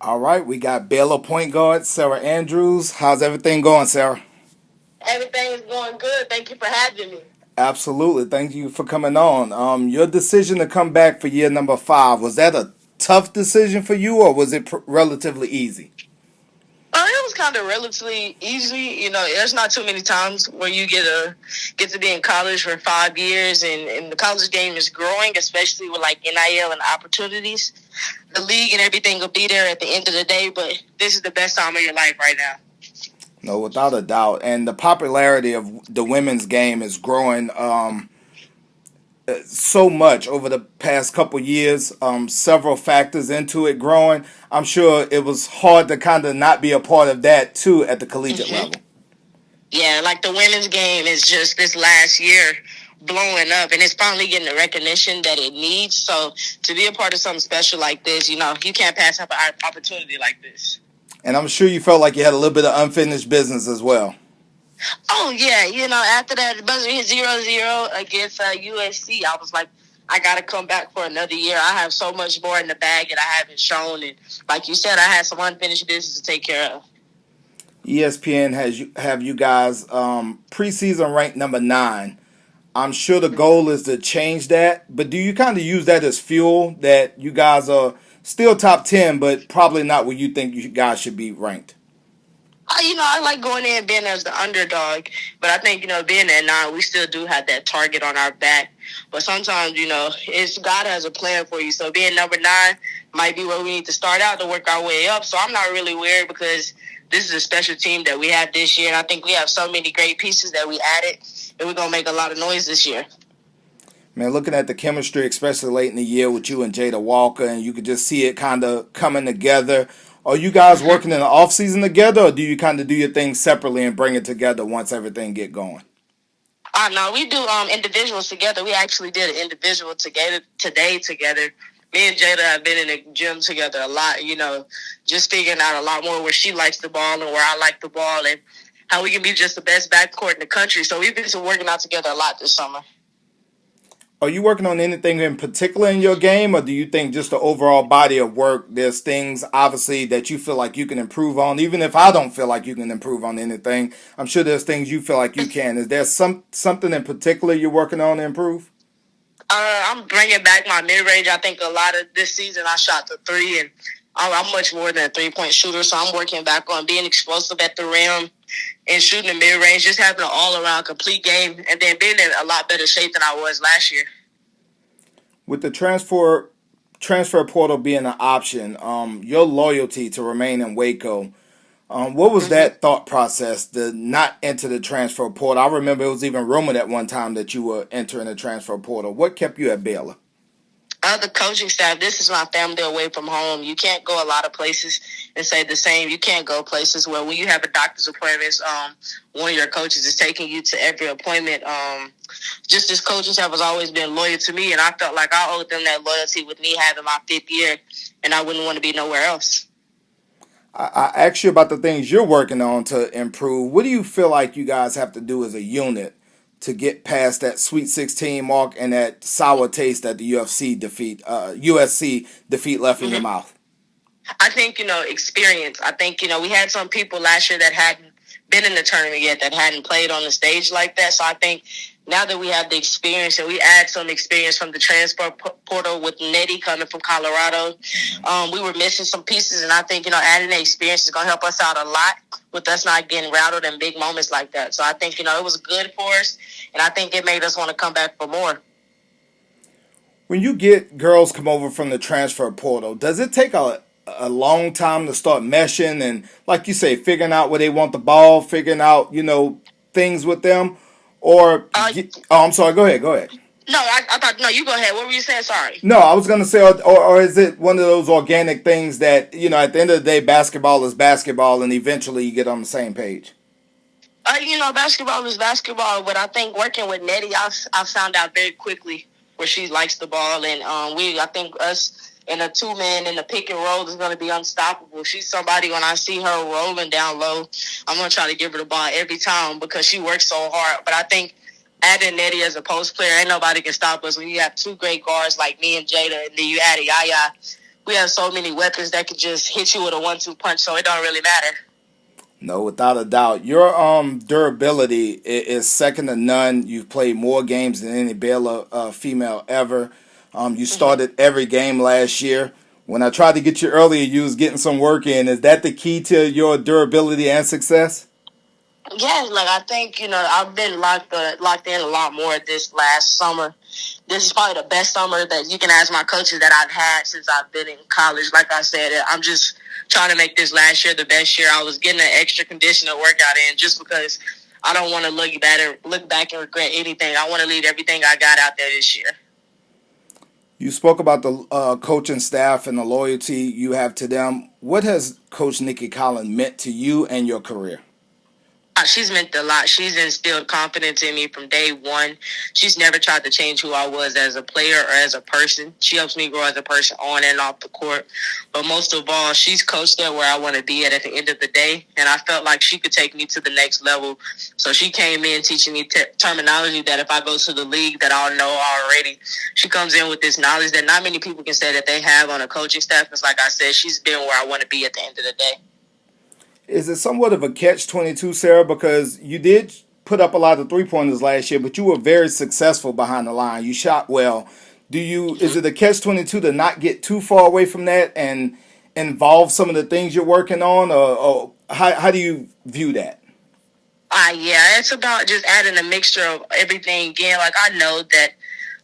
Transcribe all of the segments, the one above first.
All right, we got Baylor point guard Sarah Andrews. How's everything going, Sarah? Everything is going good. Thank you for having me. Absolutely. Thank you for coming on. Your decision to come back for year number 5, was that a tough decision for you or was it relatively easy? It was kind of relatively easy. There's not too many times where you get to be in college for 5 years, and the college game is growing, especially with like NIL and opportunities. The league and everything will be there at the end of the day, but this is the best time of your life right now. No, without a doubt. And the popularity of the women's game is growing so much over the past couple years. Several factors into it growing. I'm sure it was hard to kind of not be a part of that too at the collegiate Mm-hmm. level. Yeah, like the women's game is just this last year blowing up, and it's finally getting the recognition that it needs. So to be a part of something special like this, you can't pass up an opportunity like this. And I'm sure you felt like you had a little bit of unfinished business as well. Oh yeah, after that buzzer hit 0-0 against USC, I was like, I gotta come back for another year. I have so much more in the bag that I haven't shown, and like you said, I had some unfinished business to take care of. ESPN have you guys preseason ranked number 9. I'm sure the goal is to change that, but do you kind of use that as fuel that you guys are still top 10, but probably not where you think you guys should be ranked? I like going in and being as the underdog, but I think, being at 9, we still do have that target on our back. But sometimes, it's God has a plan for you. So being number 9 might be where we need to start out to work our way up. So I'm not really worried because this is a special team that we have this year. And I think we have so many great pieces that we added, and we're going to make a lot of noise this year. Man, looking at the chemistry, especially late in the year with you and Jada Walker, and you could just see it kind of coming together. Are you guys working in the off season together, or do you kind of do your thing separately and bring it together once everything get going? No, we do individuals together. We actually did an individual together today together. Me and Jada have been in the gym together a lot, just figuring out a lot more where she likes the ball and where I like the ball and how we can be just the best backcourt in the country. So we've been working out together a lot this summer. Are you working on anything in particular in your game, or do you think just the overall body of work, there's things obviously that you feel like you can improve on? Even if I don't feel like you can improve on anything, I'm sure there's things you feel like you can. Is there something in particular you're working on to improve? I'm bringing back my mid range. I think a lot of this season I shot the 3, and I'm much more than a 3-point shooter. So I'm working back on being explosive at the rim and shooting the mid range, just having an all around complete game, and then being in a lot better shape than I was last year. With the transfer portal being an option, your loyalty to remain in Waco. What was Mm-hmm. that thought process to not enter the transfer portal? I remember it was even rumored at one time that you were entering the transfer portal. What kept you at Baylor? The coaching staff, this is my family away from home. You can't go a lot of places and say the same. You can't go places where when you have a doctor's appointment, one of your coaches is taking you to every appointment. Just this coaching staff has always been loyal to me, and I felt like I owed them that loyalty with me having my 5th year, and I wouldn't want to be nowhere else. I asked you about the things you're working on to improve. What do you feel like you guys have to do as a unit to get past that Sweet 16 mark and that sour taste that the USC defeat left in your Mm-hmm. mouth? I think, experience. I think, we had some people last year that hadn't been in the tournament yet, that hadn't played on the stage like that. So I think now that we have the experience and we add some experience from the transfer portal with Nicki coming from Colorado, we were missing some pieces. And I think, adding the experience is going to help us out a lot with us not getting rattled in big moments like that. So I think, it was good for us. And I think it made us want to come back for more. When you get girls come over from the transfer portal, does it take a long time to start meshing and, like you say, figuring out where they want the ball, figuring out things with them, or oh, I'm sorry. Go ahead. Go ahead. No, I thought, no, you go ahead. What were you saying? Sorry. No, I was gonna say, or is it one of those organic things that at the end of the day, basketball is basketball, and eventually you get on the same page? Basketball is basketball, but I think working with Nettie, I found out very quickly where she likes the ball, and I think us in a 2-man in the pick and roll is going to be unstoppable. She's somebody when I see her rolling down low, I'm going to try to give her the ball every time because she works so hard. But I think adding Nettie as a post player, ain't nobody can stop us when you have 2 great guards like me and Jada, and then you add Yaya we have so many weapons that could just hit you with a 1-2 punch, so it don't really matter. No, without a doubt. Your durability is second to none. You've played more games than any Baylor female ever. You Mm-hmm. started every game last year. When I tried to get you earlier, you was getting some work in. Is that the key to your durability and success? Yeah, like I think I've been locked in a lot more this last summer. This is probably the best summer that you can ask my coaches that I've had since I've been in college. Like I said, I'm just trying to make this last year the best year. I was getting an extra conditional workout in just because I don't want to look back and regret anything. I want to leave everything I got out there this year. You spoke about the coaching staff and the loyalty you have to them. What has Coach Nicki Collen meant to you and your career? She's meant a lot. She's instilled confidence in me from day one. She's never tried to change who I was as a player or as a person. She helps me grow as a person on and off the court. But most of all, she's coached at where I want to be at the end of the day. And I felt like she could take me to the next level. So she came in teaching me terminology that if I go to the league that I'll know already. She comes in with this knowledge that not many people can say that they have on a coaching staff. Because like I said, she's been where I want to be at the end of the day. Is it somewhat of a catch-22, Sarah? Because you did put up a lot of three-pointers last year, but you were very successful behind the line. You shot well. Is it a catch-22 to not get too far away from that and involve some of the things you're working on, or how do you view that? Yeah, it's about just adding a mixture of everything again. Like I know that,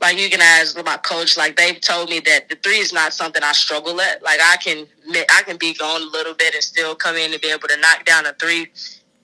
like you can ask my coach. Like they've told me that the three is not something I struggle at. Like I can be gone a little bit and still come in and be able to knock down a three.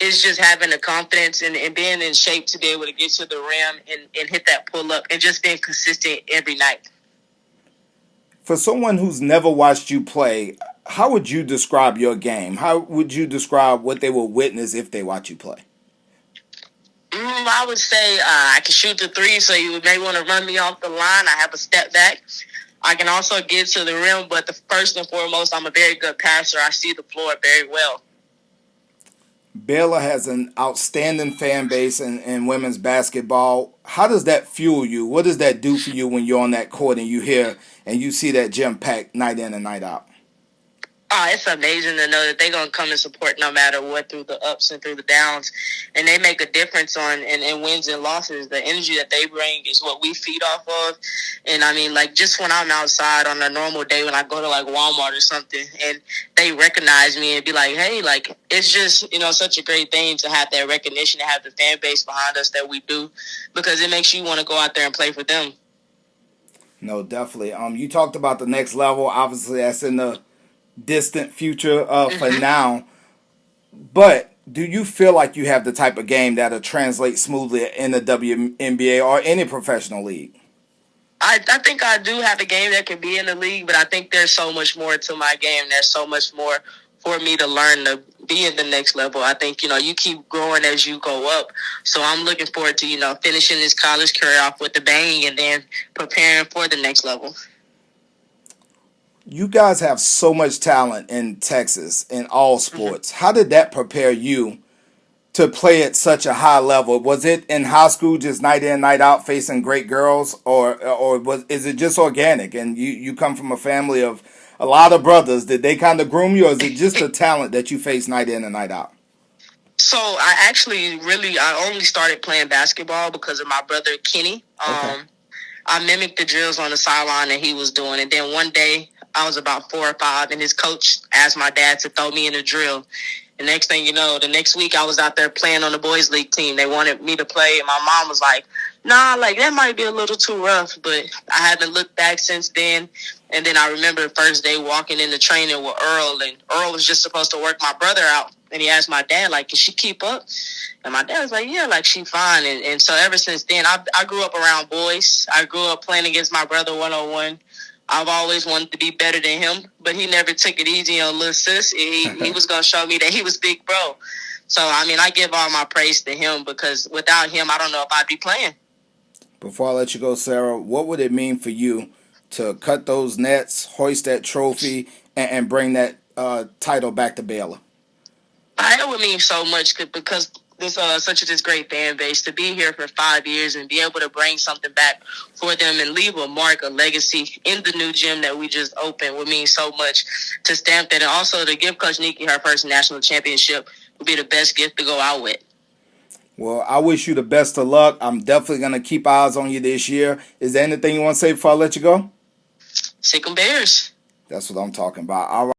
It's just having the confidence and being in shape to be able to get to the rim and hit that pull up and just being consistent every night. For someone who's never watched you play, how would you describe your game? How would you describe what they will witness if they watch you play? I would say I can shoot the three, so you may want to run me off the line. I have a step back. I can also get to the rim, but first and foremost, I'm a very good passer. I see the floor very well. Baylor has an outstanding fan base in women's basketball. How does that fuel you? What does that do for you when you're on that court and you hear and you see that gym packed night in and night out? It's amazing to know that they're going to come and support no matter what through the ups and through the downs. And they make a difference in wins and losses. The energy that they bring is what we feed off of. And I mean, like, just when I'm outside on a normal day, when I go to like Walmart or something, and they recognize me and be like, hey, like, it's just, such a great thing to have that recognition, to have the fan base behind us that we do, because it makes you want to go out there and play for them. No, definitely. You talked about the next level. Obviously, that's in the distant future for now. But do you feel like you have the type of game that'll translate smoothly in the WNBA or any professional league? I think I do have a game that can be in the league, but I think there's so much more to my game. There's so much more for me to learn to be in the next level. I think, you keep growing as you go up. So I'm looking forward to, finishing this college career off with a bang and then preparing for the next level. You guys have so much talent in Texas in all sports. How did that prepare you to play at such a high level? Was it in high school just night in, night out facing great girls, or is it just organic and you come from a family of a lot of brothers? Did they kind of groom you, or is it just the talent that you face night in and night out? So I only started playing basketball because of my brother Kenny. Okay. I mimicked the drills on the sideline that he was doing, and then one day I was about 4 or 5, and his coach asked my dad to throw me in a drill. The next thing you know, the next week I was out there playing on the boys' league team. They wanted me to play, and my mom was like, nah, like that might be a little too rough, but I haven't looked back since then. And then I remember the first day walking into training with Earl, and Earl was just supposed to work my brother out. And he asked my dad, like, can she keep up? And my dad was like, yeah, like, she fine. And so ever since then, I grew up around boys. I grew up playing against my brother 1-on-1. I've always wanted to be better than him, but he never took it easy on little sis. He was going to show me that he was big bro. So, I mean, I give all my praise to him, because without him, I don't know if I'd be playing. Before I let you go, Sarah, what would it mean for you to cut those nets, hoist that trophy, and bring that title back to Baylor? It would mean so much because such this great fan base, to be here for 5 years and be able to bring something back for them and leave a mark, a legacy in the new gym that we just opened would mean so much to stamp that. And also to give Coach Nicki her first national championship would be the best gift to go out with. Well, I wish you the best of luck. I'm definitely going to keep eyes on you this year. Is there anything you want to say before I let you go? Sick 'em Bears. That's what I'm talking about. All right.